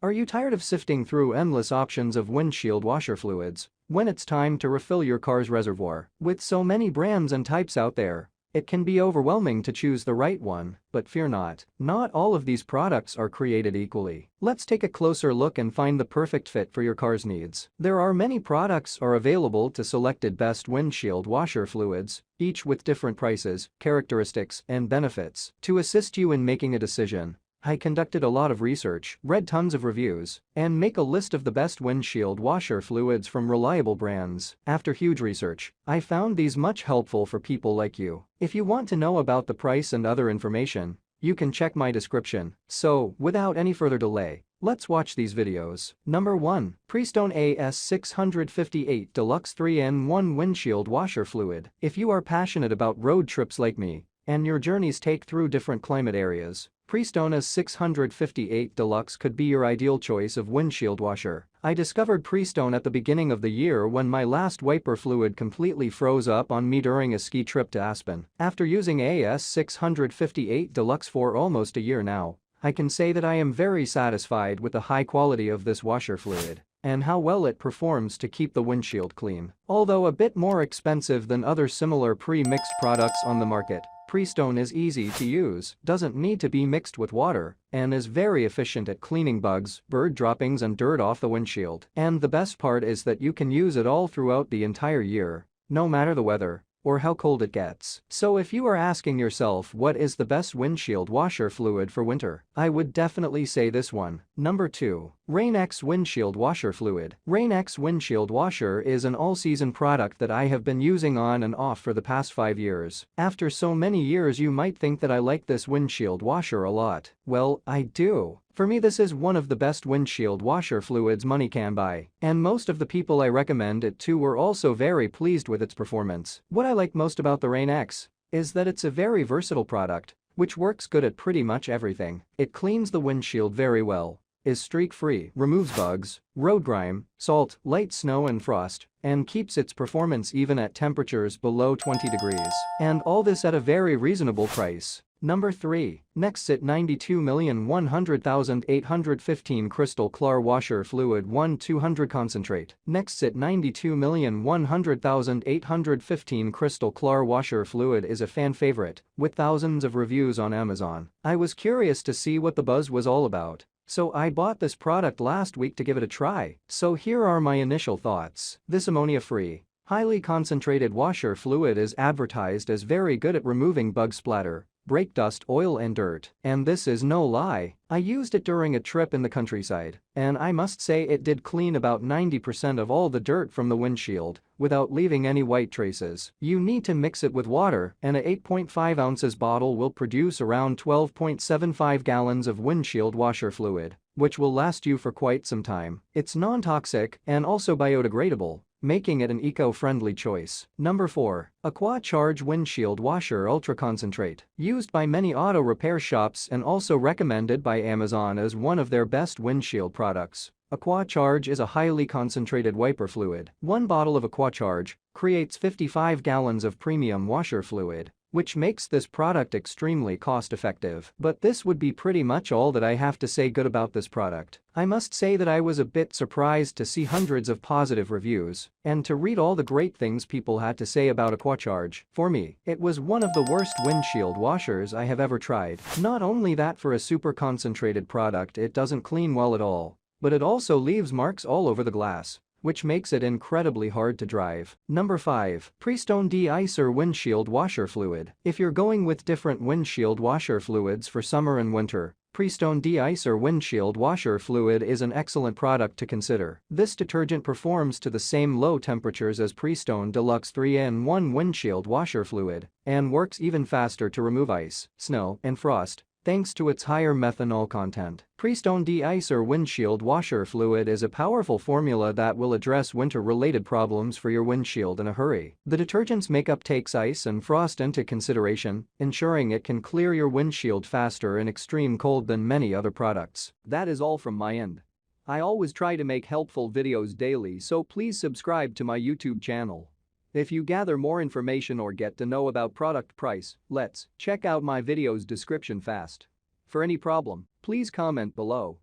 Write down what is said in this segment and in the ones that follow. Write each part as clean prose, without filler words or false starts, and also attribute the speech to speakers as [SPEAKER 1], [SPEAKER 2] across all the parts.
[SPEAKER 1] Are you tired of sifting through endless options of windshield washer fluids when it's time to refill your car's reservoir? With so many brands and types out there, it can be overwhelming to choose the right one, but fear not. Not all of these products are created equally. Let's take a closer look and find the perfect fit for your car's needs. There are many products are available to selected best windshield washer fluids, each with different prices, characteristics, and benefits. To assist you in making a decision, I conducted a lot of research, read tons of reviews, and make a list of the best windshield washer fluids from reliable brands. After huge research, I found these much helpful for people like you. If you want to know about the price and other information, you can check my description. So, without any further delay, let's watch these videos. Number 1. Prestone AS658 Deluxe 3-in-1 Windshield Washer Fluid. If you are passionate about road trips like me, and your journeys take through different climate areas, Prestone AS658 Deluxe could be your ideal choice of windshield washer. I discovered Prestone at the beginning of the year when my last wiper fluid completely froze up on me during a ski trip to Aspen. After using AS658 Deluxe for almost a year now, I can say that I am very satisfied with the high quality of this washer fluid and how well it performs to keep the windshield clean. Although a bit more expensive than other similar pre-mixed products on the market, Prestone is easy to use, doesn't need to be mixed with water, and is very efficient at cleaning bugs, bird droppings and dirt off the windshield. And the best part is that you can use it all throughout the entire year, no matter the weather or how cold it gets. So if you are asking yourself what is the best windshield washer fluid for winter, I would definitely say this one. Number 2. Rain-X Windshield Washer Fluid. Rain-X Windshield Washer is an all-season product that I have been using on and off for the past 5 years. After so many years you might think that I like this windshield washer a lot. Well, I do. For me this is one of the best windshield washer fluids money can buy, and most of the people I recommend it to were also very pleased with its performance. What I like most about the Rain-X is that it's a very versatile product, which works good at pretty much everything. It cleans the windshield very well, is streak-free, removes bugs, road grime, salt, light snow and frost, and keeps its performance even at temperatures below 20 degrees. And all this at a very reasonable price. Number 3. Nextzett 92,100,815 Kristall Klar Washer Fluid 1-200 Concentrate. Nextzett 92,100,815 Kristall Klar Washer Fluid is a fan favorite, with thousands of reviews on Amazon. I was curious to see what the buzz was all about, so I bought this product last week to give it a try. So here are my initial thoughts. This ammonia-free, highly concentrated washer fluid is advertised as very good at removing bug splatter, brake dust, oil and dirt. And this is no lie. I used it during a trip in the countryside, and I must say it did clean about 90% of all the dirt from the windshield without leaving any white traces. You need to mix it with water, and a 8.5 ounces bottle will produce around 12.75 gallons of windshield washer fluid, which will last you for quite some time. It's non-toxic and also biodegradable, making it an eco-friendly choice. Number 4. Aqua Charge Windshield Washer Ultra Concentrate. Used by many auto repair shops and also recommended by Amazon as one of their best windshield products, Aqua Charge is a highly concentrated wiper fluid. One bottle of Aqua Charge creates 55 gallons of premium washer fluid, which makes this product extremely cost-effective. But this would be pretty much all that I have to say good about this product. I must say that I was a bit surprised to see hundreds of positive reviews and to read all the great things people had to say about Aqua Charge. For me, it was one of the worst windshield washers I have ever tried. Not only that, for a super concentrated product it doesn't clean well at all, but it also leaves marks all over the glass, which makes it incredibly hard to drive. Number 5. Prestone De-Icer Windshield Washer Fluid. If you're going with different windshield washer fluids for summer and winter, Prestone De-Icer Windshield Washer Fluid is an excellent product to consider. This detergent performs to the same low temperatures as Prestone Deluxe 3-in-1 Windshield Washer Fluid and works even faster to remove ice, snow, and frost, thanks to its higher methanol content. Prestone De-Icer Windshield Washer Fluid is a powerful formula that will address winter-related problems for your windshield in a hurry. The detergent's makeup takes ice and frost into consideration, ensuring it can clear your windshield faster in extreme cold than many other products. That is all from my end. I always try to make helpful videos daily, so please subscribe to my YouTube channel. If you gather more information or get to know about product price, let's check out my video's description fast. For any problem, please comment below.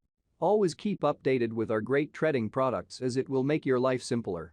[SPEAKER 1] Always keep updated with our great treading products as it will make your life simpler.